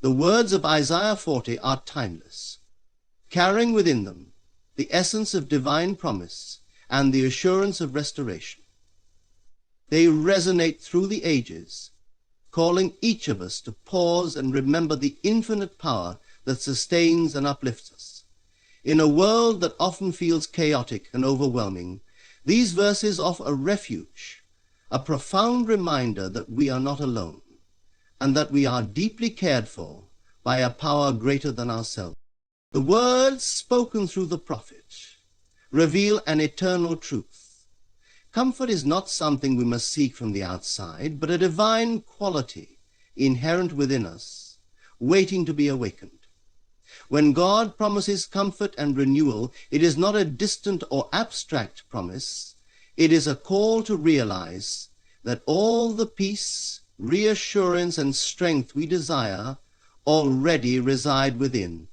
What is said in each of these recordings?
The words of Isaiah 40 are timeless, carrying within them the essence of divine promise and the assurance of restoration. They resonate through the ages, calling each of us to pause and remember the infinite power that sustains and uplifts us. In a world that often feels chaotic and overwhelming, these verses offer a refuge, a profound reminder that we are not alone, and that we are deeply cared for by a power greater than ourselves. The words spoken through the prophet reveal an eternal truth. Comfort is not something we must seek from the outside, but a divine quality inherent within us, waiting to be awakened. When God promises comfort and renewal, it is not a distant or abstract promise. It is a call to realize that all the peace, reassurance, and strength we desire already reside within.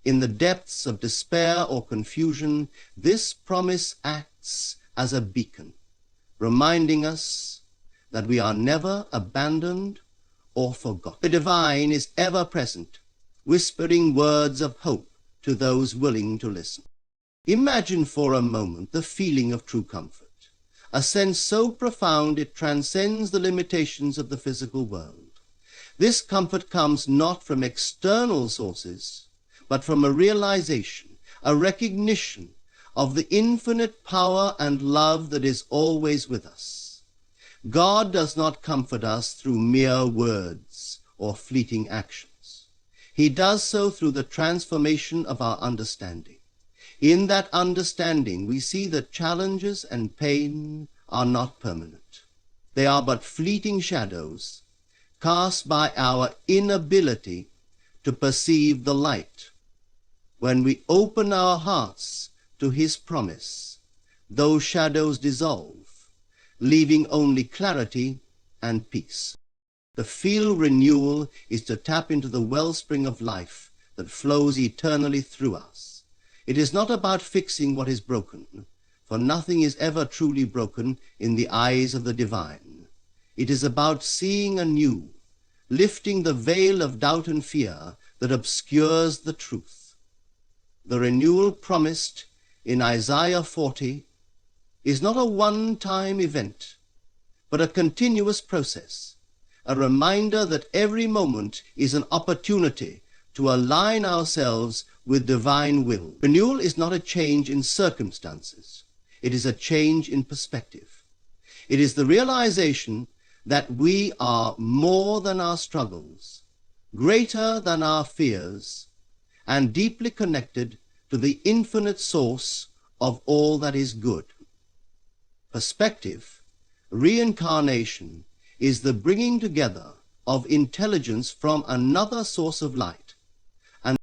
In the depths of despair or confusion, this promise acts as a beacon, reminding us that we are never abandoned or forgotten. The divine is ever present, whispering words of hope to those willing to listen. Imagine for a moment the feeling of true comfort, a sense so profound it transcends the limitations of the physical world. This comfort comes not from external sources, but from a realization, a recognition of the infinite power and love that is always with us. God does not comfort us through mere words or fleeting actions. He does so through the transformation of our understanding. In that understanding, we see that challenges and pain are not permanent. They are but fleeting shadows cast by our inability to perceive the light. When we open our hearts to His promise, those shadows dissolve, leaving only clarity and peace. To feel renewal is to tap into the wellspring of life that flows eternally through us. It is not about fixing what is broken, for nothing is ever truly broken in the eyes of the divine. It is about seeing anew, lifting the veil of doubt and fear that obscures the truth. The renewal promised in Isaiah 40 is not a one-time event, but a continuous process, a reminder that every moment is an opportunity to align ourselves with divine will. Renewal is not a change in circumstances. It is a change in perspective. It is the realization that we are more than our struggles, greater than our fears, and deeply connected to the infinite source of all that is good. Perspective, reincarnation, is the bringing together of intelligence from another source of light. And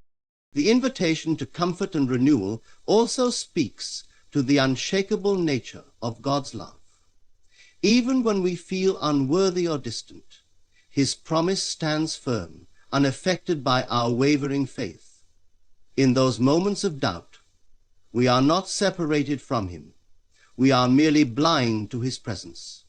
the invitation to comfort and renewal also speaks to the unshakable nature of God's love. Even when we feel unworthy or distant, His promise stands firm, unaffected by our wavering faith. In those moments of doubt, we are not separated from Him. We are merely blind to His presence.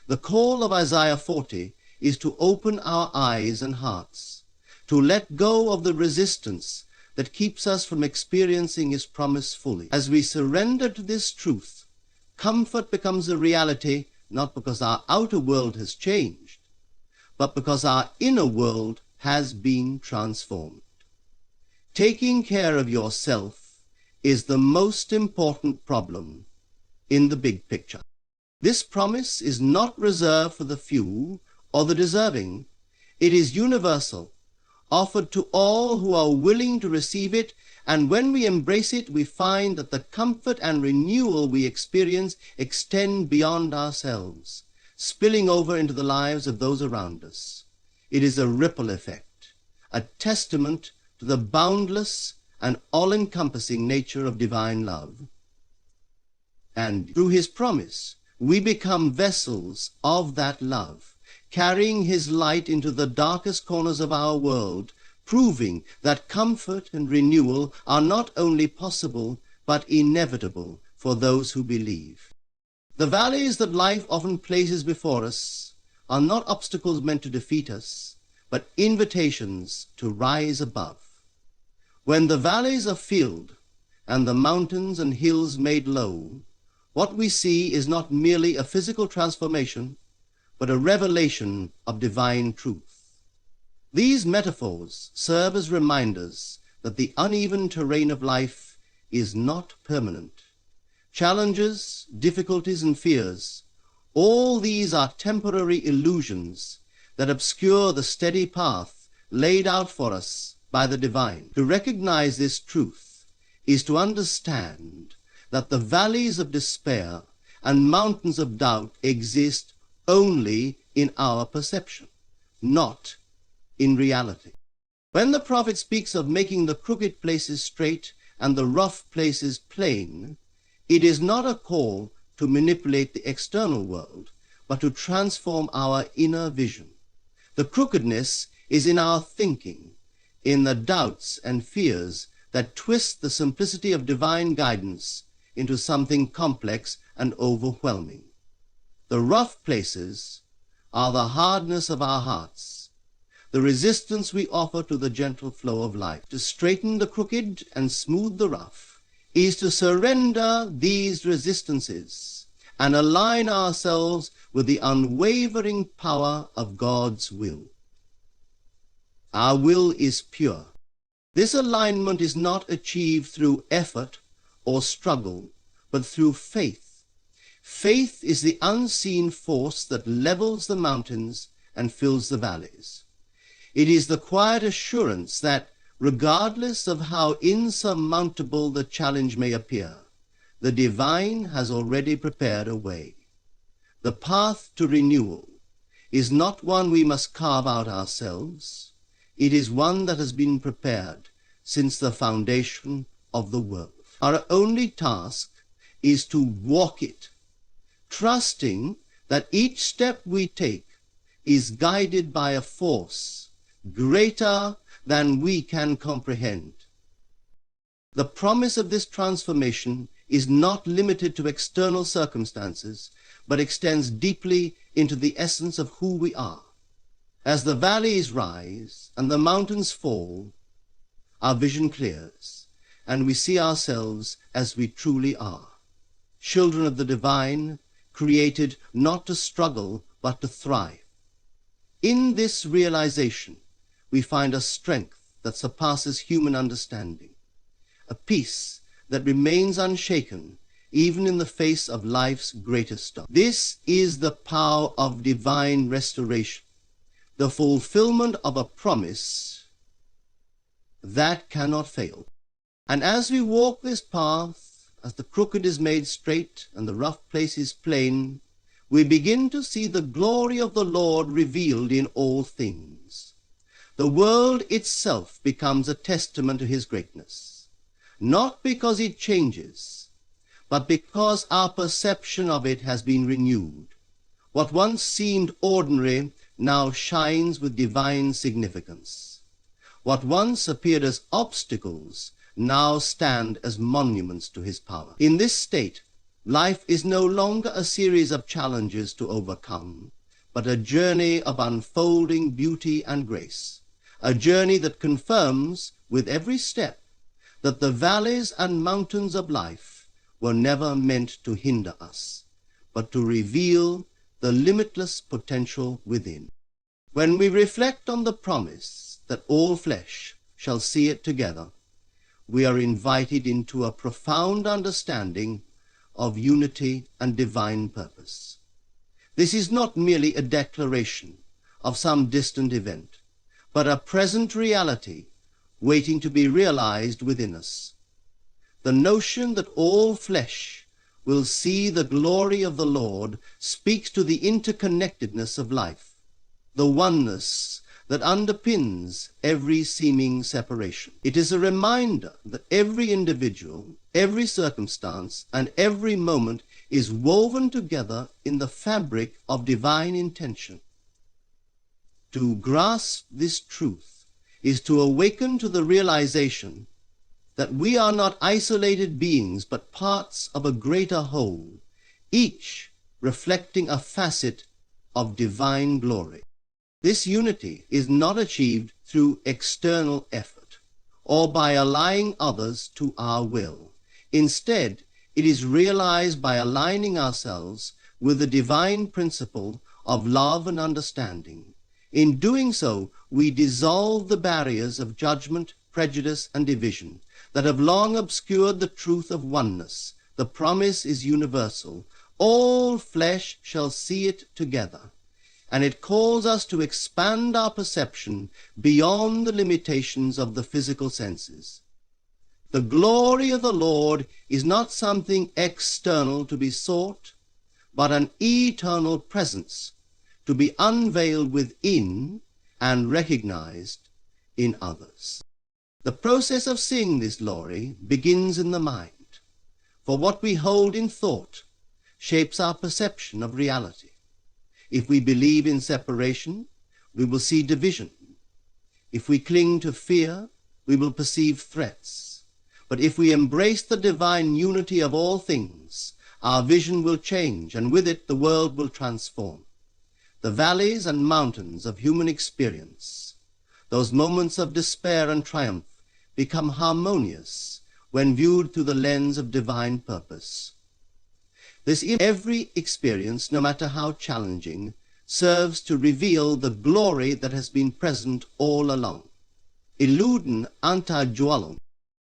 The call of Isaiah 40 is to open our eyes and hearts, to let go of the resistance that keeps us from experiencing His promise fully. As we surrender to this truth, comfort becomes a reality not because our outer world has changed, but because our inner world has been transformed. Taking care of yourself is the most important problem in the big picture. This promise is not reserved for the few or the deserving. It is universal, offered to all who are willing to receive it, and when we embrace it, we find that the comfort and renewal we experience extend beyond ourselves, spilling over into the lives of those around us. It is a ripple effect, a testament to the boundless and all-encompassing nature of divine love. And through His promise, we become vessels of that love, carrying His light into the darkest corners of our world, proving that comfort and renewal are not only possible, but inevitable for those who believe. The valleys that life often places before us are not obstacles meant to defeat us, but invitations to rise above. When the valleys are filled and the mountains and hills made low, what we see is not merely a physical transformation, but a revelation of divine truth. These metaphors serve as reminders that the uneven terrain of life is not permanent. Challenges, difficulties, and fears, all these are temporary illusions that obscure the steady path laid out for us by the divine. To recognize this truth is to understand that the valleys of despair and mountains of doubt exist only in our perception, not in reality. When the prophet speaks of making the crooked places straight and the rough places plain, it is not a call to manipulate the external world, but to transform our inner vision. The crookedness is in our thinking, in the doubts and fears that twist the simplicity of divine guidance into something complex and overwhelming. The rough places are the hardness of our hearts, the resistance we offer to the gentle flow of life. To straighten the crooked and smooth the rough is to surrender these resistances and align ourselves with the unwavering power of God's will. Our will is pure. This alignment is not achieved through effort or struggle, but through faith. Faith is the unseen force that levels the mountains and fills the valleys. It is the quiet assurance that, regardless of how insurmountable the challenge may appear, the divine has already prepared a way. The path to renewal is not one we must carve out ourselves. It is one that has been prepared since the foundation of the world. Our only task is to walk it, trusting that each step we take is guided by a force greater than we can comprehend. The promise of this transformation is not limited to external circumstances, but extends deeply into the essence of who we are. As the valleys rise and the mountains fall, our vision clears, and we see ourselves as we truly are, children of the divine, created not to struggle, but to thrive. In this realization, we find a strength that surpasses human understanding, a peace that remains unshaken even in the face of life's greatest storm. This is the power of divine restoration, the fulfillment of a promise that cannot fail. And as we walk this path, as the crooked is made straight and the rough places plain, we begin to see the glory of the Lord revealed in all things. The world itself becomes a testament to his greatness, not because it changes, but because our perception of it has been renewed. What once seemed ordinary now shines with divine significance. What once appeared as obstacles now stand as monuments to his power. In this state, life is no longer a series of challenges to overcome, but a journey of unfolding beauty and grace, a journey that confirms with every step that the valleys and mountains of life were never meant to hinder us, but to reveal the limitless potential within. When we reflect on the promise that all flesh shall see it together, we are invited into a profound understanding of unity and divine purpose. This is not merely a declaration of some distant event, but a present reality waiting to be realized within us. The notion that all flesh will see the glory of the Lord speaks to the interconnectedness of life, the oneness that underpins every seeming separation. It is a reminder that every individual, every circumstance, and every moment is woven together in the fabric of divine intention. To grasp this truth is to awaken to the realization that we are not isolated beings, but parts of a greater whole, each reflecting a facet of divine glory. This unity is not achieved through external effort or by allying others to our will. Instead, it is realized by aligning ourselves with the divine principle of love and understanding. In doing so, we dissolve the barriers of judgment, prejudice, and division that have long obscured the truth of oneness. The promise is universal. All flesh shall see it together. And it calls us to expand our perception beyond the limitations of the physical senses. The glory of the Lord is not something external to be sought, but an eternal presence to be unveiled within and recognized in others. The process of seeing this glory begins in the mind, for what we hold in thought shapes our perception of reality. If we believe in separation, we will see division. If we cling to fear, we will perceive threats. But if we embrace the divine unity of all things, our vision will change, and with it the world will transform. The valleys and mountains of human experience, those moments of despair and triumph, become harmonious when viewed through the lens of divine purpose. Every experience, no matter how challenging, serves to reveal the glory that has been present all along. Illuden anta dualum.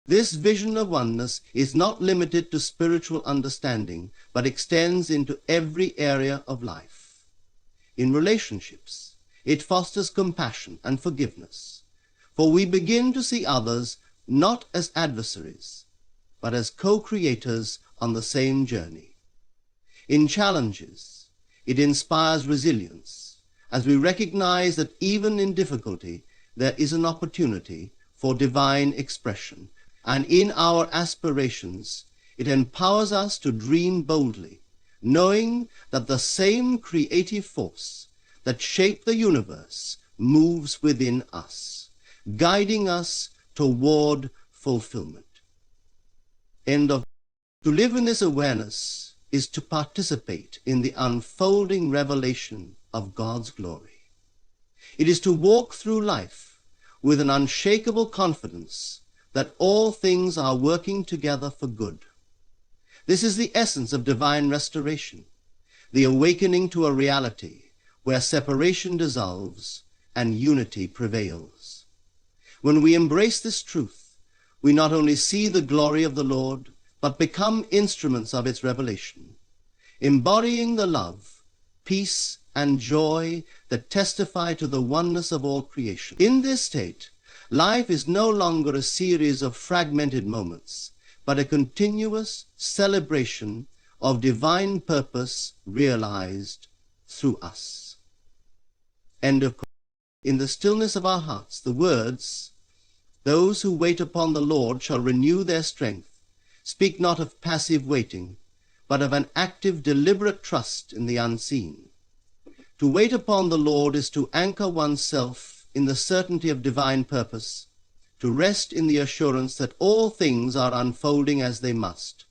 This vision of oneness is not limited to spiritual understanding, but extends into every area of life. In relationships, it fosters compassion and forgiveness, for we begin to see others not as adversaries, but as co-creators on the same journey. In challenges, it inspires resilience, as we recognize that even in difficulty, there is an opportunity for divine expression. And in our aspirations, it empowers us to dream boldly, knowing that the same creative force that shaped the universe moves within us, guiding us toward fulfillment. To live in this awareness is to participate in the unfolding revelation of God's glory. It is to walk through life with an unshakable confidence that all things are working together for good. This is the essence of divine restoration, the awakening to a reality where separation dissolves and unity prevails. When we embrace this truth, we not only see the glory of the Lord, but become instruments of its revelation, embodying the love, peace, and joy that testify to the oneness of all creation. In this state, life is no longer a series of fragmented moments, but a continuous celebration of divine purpose realized through us. End of quote. In the stillness of our hearts, the words, "Those who wait upon the Lord shall renew their strength," speak not of passive waiting, but of an active, deliberate trust in the unseen. To wait upon the Lord is to anchor oneself in the certainty of divine purpose, to rest in the assurance that all things are unfolding as they must.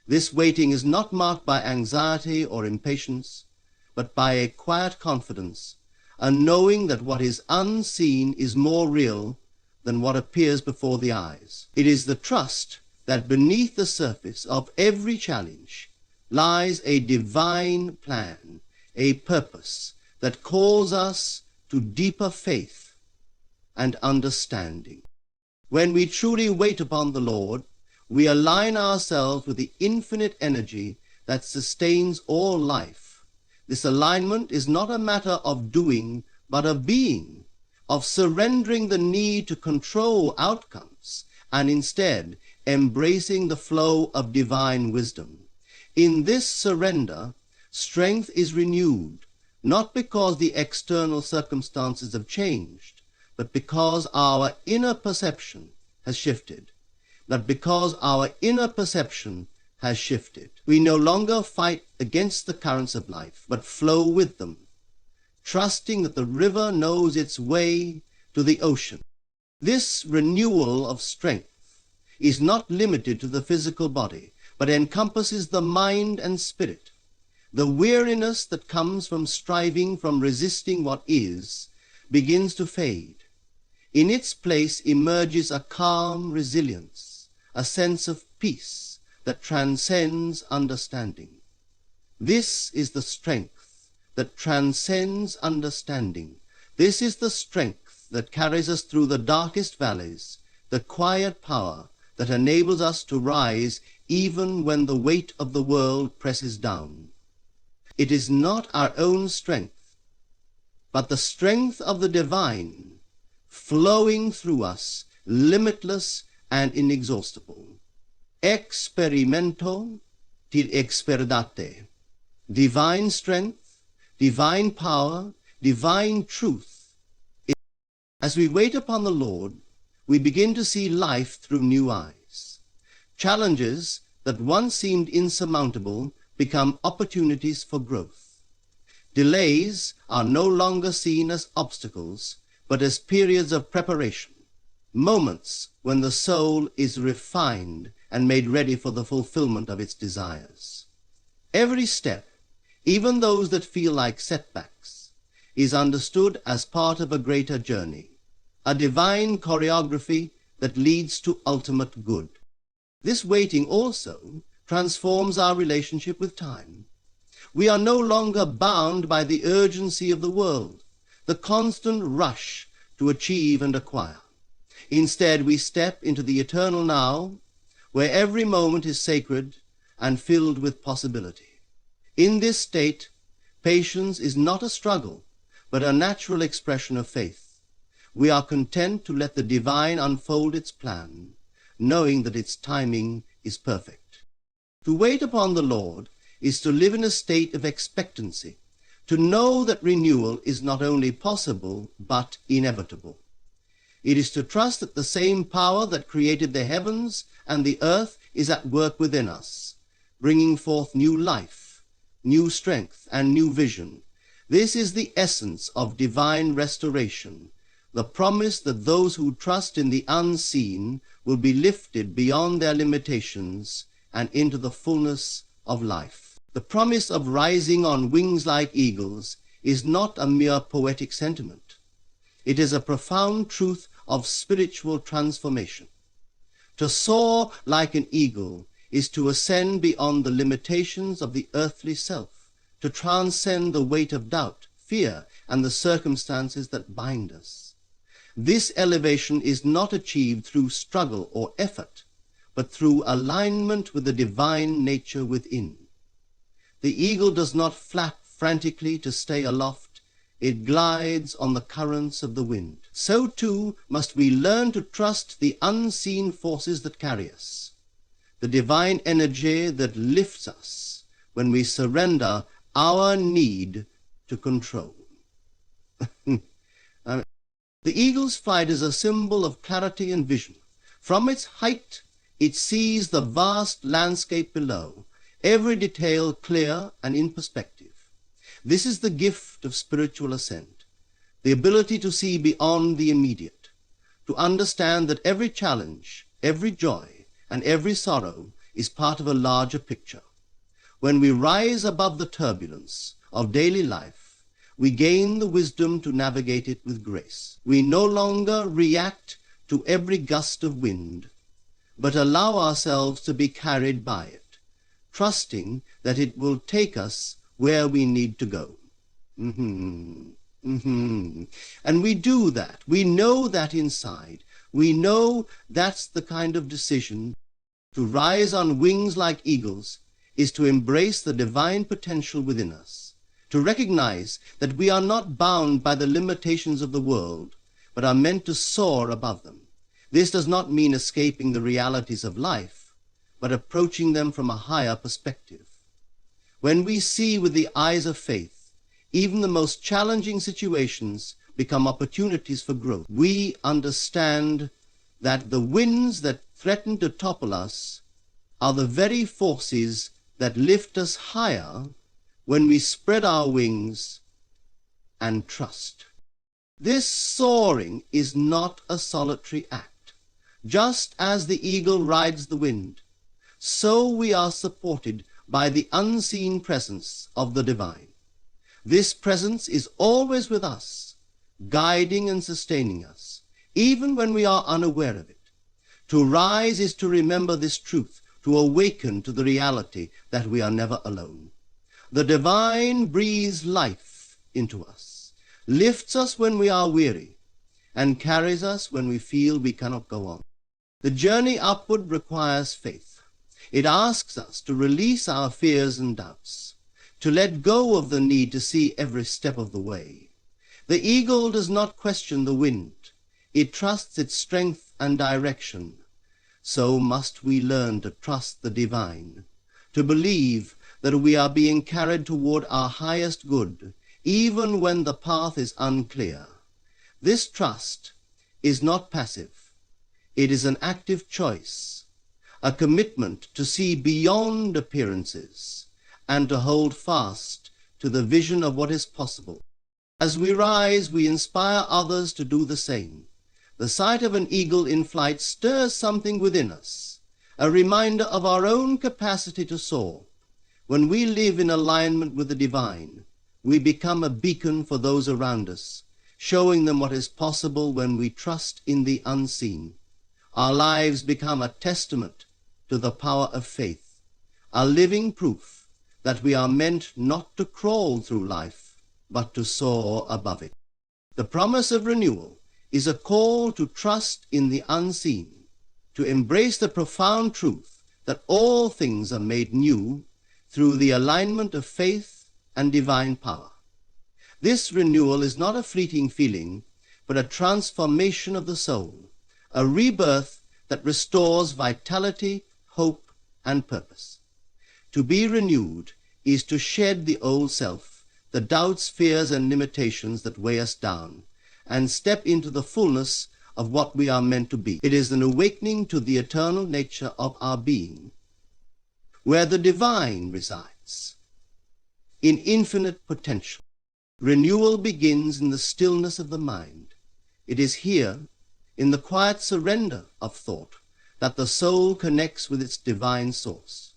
This waiting is not marked by anxiety or impatience, but by a quiet confidence, a knowing that what is unseen is more real than what appears before the eyes. It is the trust that beneath the surface of every challenge lies a divine plan, a purpose that calls us to deeper faith and understanding. When we truly wait upon the Lord, we align ourselves with the infinite energy that sustains all life. This alignment is not a matter of doing, but of being, of surrendering the need to control outcomes, and instead embracing the flow of divine wisdom. In this surrender, strength is renewed, not because the external circumstances have changed, but because our inner perception has shifted. We no longer fight against the currents of life, but flow with them, trusting that the river knows its way to the ocean. This renewal of strength is not limited to the physical body, but encompasses the mind and spirit. The weariness that comes from striving, from resisting what is, begins to fade. In its place emerges a calm resilience, a sense of peace that transcends understanding. This is the strength that transcends understanding. This is the strength that carries us through the darkest valleys, the quiet power that enables us to rise even when the weight of the world presses down. It is not our own strength, but the strength of the divine flowing through us, limitless and inexhaustible. Experimento til experdate. Divine strength, divine power, divine truth. As we wait upon the Lord, we begin to see life through new eyes. Challenges that once seemed insurmountable become opportunities for growth. Delays are no longer seen as obstacles, but as periods of preparation, moments when the soul is refined and made ready for the fulfillment of its desires. Every step, even those that feel like setbacks, is understood as part of a greater journey, a divine choreography that leads to ultimate good. This waiting also transforms our relationship with time. We are no longer bound by the urgency of the world, the constant rush to achieve and acquire. Instead, we step into the eternal now, where every moment is sacred and filled with possibility. In this state, patience is not a struggle, but a natural expression of faith. We are content to let the divine unfold its plan, knowing that its timing is perfect. To wait upon the Lord is to live in a state of expectancy, to know that renewal is not only possible, but inevitable. It is to trust that the same power that created the heavens and the earth is at work within us, bringing forth new life, new strength, and new vision. This is the essence of divine restoration, the promise that those who trust in the unseen will be lifted beyond their limitations and into the fullness of life. The promise of rising on wings like eagles is not a mere poetic sentiment. It is a profound truth of spiritual transformation. To soar like an eagle is to ascend beyond the limitations of the earthly self, to transcend the weight of doubt, fear, and the circumstances that bind us. This elevation is not achieved through struggle or effort, but through alignment with the divine nature within. The eagle does not flap frantically to stay aloft. It glides on the currents of the wind. So too must we learn to trust the unseen forces that carry us, the divine energy that lifts us when we surrender our need to control. The eagle's flight is a symbol of clarity and vision. From its height, it sees the vast landscape below, every detail clear and in perspective. This is the gift of spiritual ascent, the ability to see beyond the immediate, to understand that every challenge, every joy, and every sorrow is part of a larger picture. When we rise above the turbulence of daily life, we gain the wisdom to navigate it with grace. We no longer react to every gust of wind, but allow ourselves to be carried by it, trusting that it will take us where we need to go. And we do that. We know that inside. We know that's the kind of decision. To rise on wings like eagles is to embrace the divine potential within us, to recognize that we are not bound by the limitations of the world, but are meant to soar above them. This does not mean escaping the realities of life, but approaching them from a higher perspective. When we see with the eyes of faith, even the most challenging situations become opportunities for growth. We understand that the winds that threaten to topple us are the very forces that lift us higher when we spread our wings and trust. This soaring is not a solitary act. Just as the eagle rides the wind, so we are supported by the unseen presence of the divine. This presence is always with us, guiding and sustaining us, even when we are unaware of it. To rise is to remember this truth, to awaken to the reality that we are never alone. The divine breathes life into us, lifts us when we are weary, and carries us when we feel we cannot go on. The journey upward requires faith. It asks us to release our fears and doubts, to let go of the need to see every step of the way. The eagle does not question the wind. It trusts its strength and direction. So must we learn to trust the divine, to believe that we are being carried toward our highest good, even when the path is unclear. This trust is not passive. It is an active choice, a commitment to see beyond appearances and to hold fast to the vision of what is possible. As we rise, we inspire others to do the same. The sight of an eagle in flight stirs something within us, a reminder of our own capacity to soar. When we live in alignment with the divine, we become a beacon for those around us, showing them what is possible when we trust in the unseen. Our lives become a testament to the power of faith, a living proof that we are meant not to crawl through life, but to soar above it. The promise of renewal is a call to trust in the unseen, to embrace the profound truth that all things are made new through the alignment of faith and divine power. This renewal is not a fleeting feeling, but a transformation of the soul, a rebirth that restores vitality, hope, and purpose. To be renewed is to shed the old self, the doubts, fears, and limitations that weigh us down, and step into the fullness of what we are meant to be. It is an awakening to the eternal nature of our being, where the divine resides, in infinite potential. Renewal begins in the stillness of the mind. It is here, in the quiet surrender of thought, that the soul connects with its divine source.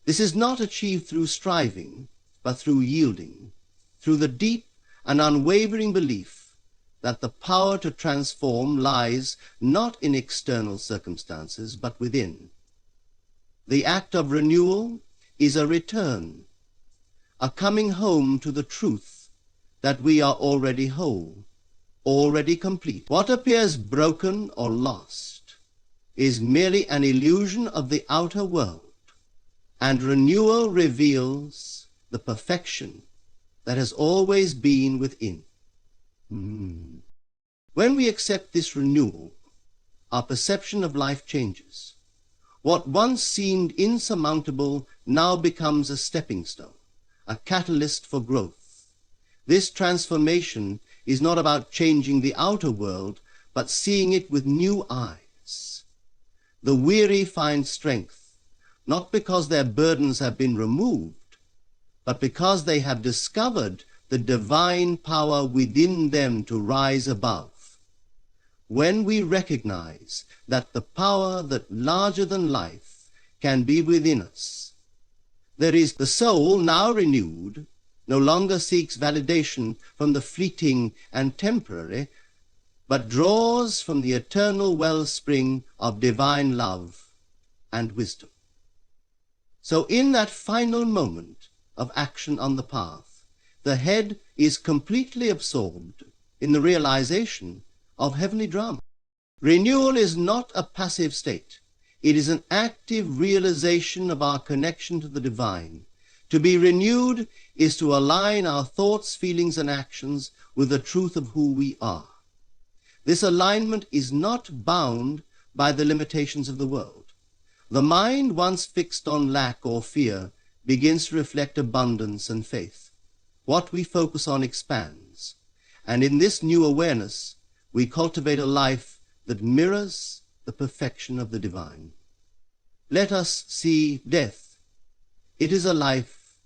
This is not achieved through striving, but through yielding, through the deep and unwavering belief that the power to transform lies not in external circumstances, but within. The act of renewal is a return, a coming home to the truth that we are already whole, already complete. What appears broken or lost is merely an illusion of the outer world, and renewal reveals the perfection that has always been within. When we accept this renewal, our perception of life changes. What once seemed insurmountable now becomes a stepping stone, a catalyst for growth. This transformation is not about changing the outer world, but seeing it with new eyes. The weary find strength, not because their burdens have been removed, but because they have discovered the divine power within them to rise above. When we recognize that the power that larger than life can be within us, there is the soul now renewed, no longer seeks validation from the fleeting and temporary, but draws from the eternal wellspring of divine love and wisdom. So in that final moment of action on the path, the head is completely absorbed in the realization of heavenly drama. Renewal is not a passive state. It is an active realization of our connection to the divine. To be renewed is to align our thoughts, feelings, and actions with the truth of who we are. This alignment is not bound by the limitations of the world. The mind, once fixed on lack or fear, begins to reflect abundance and faith. What we focus on expands, and in this new awareness, we cultivate a life that mirrors the perfection of the divine. Let us see death. It is a life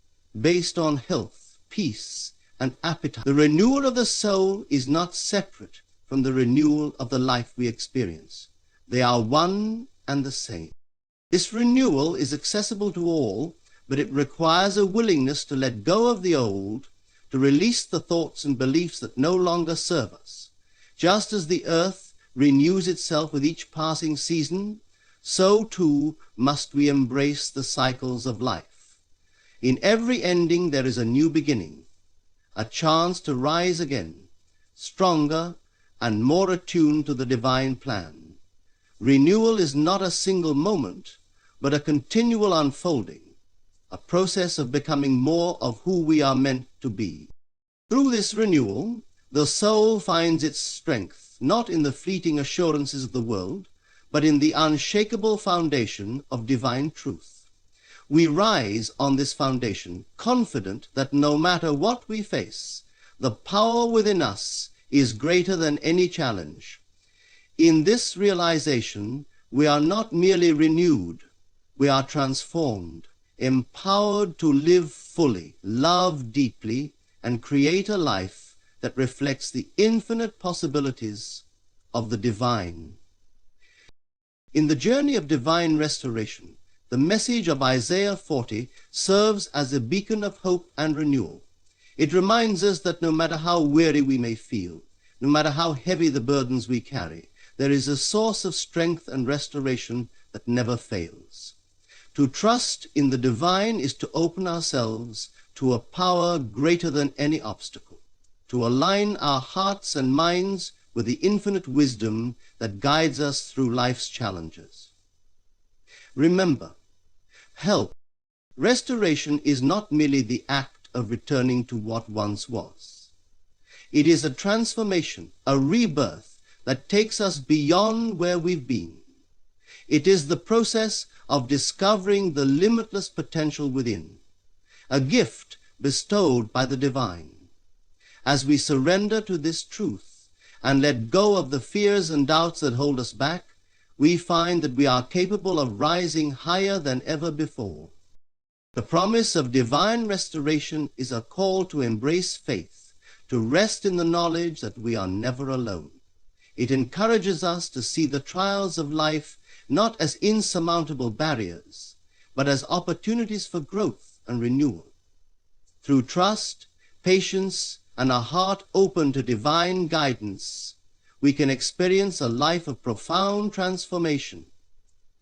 based on health, peace, and appetite. The renewal of the soul is not separate from the renewal of the life we experience. They are one and the same. This renewal is accessible to all, but it requires a willingness to let go of the old, to release the thoughts and beliefs that no longer serve us. Just as the earth renews itself with each passing season, so too must we embrace the cycles of life. In every ending there is a new beginning, a chance to rise again, stronger and more attuned to the divine plan. Renewal is not a single moment, but a continual unfolding, a process of becoming more of who we are meant to be. Through this renewal, the soul finds its strength, not in the fleeting assurances of the world, but in the unshakable foundation of divine truth. We rise on this foundation, confident that no matter what we face, the power within us is greater than any challenge. In this realization, we are not merely renewed, we are transformed, empowered to live fully, love deeply, and create a life that reflects the infinite possibilities of the divine. In the journey of divine restoration, the message of Isaiah 40 serves as a beacon of hope and renewal. It reminds us that no matter how weary we may feel, no matter how heavy the burdens we carry, there is a source of strength and restoration that never fails. To trust in the divine is to open ourselves to a power greater than any obstacle, to align our hearts and minds with the infinite wisdom that guides us through life's challenges. Remember, restoration is not merely the act of returning to what once was. It is a transformation, a rebirth that takes us beyond where we've been. It is the process of discovering the limitless potential within, a gift bestowed by the divine. As we surrender to this truth and let go of the fears and doubts that hold us back, we find that we are capable of rising higher than ever before. The promise of divine restoration is a call to embrace faith, to rest in the knowledge that we are never alone. It encourages us to see the trials of life not as insurmountable barriers, but as opportunities for growth and renewal. Through trust, patience, and a heart open to divine guidance, we can experience a life of profound transformation.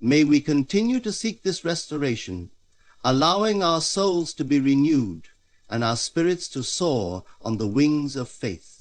May we continue to seek this restoration, allowing our souls to be renewed and our spirits to soar on the wings of faith.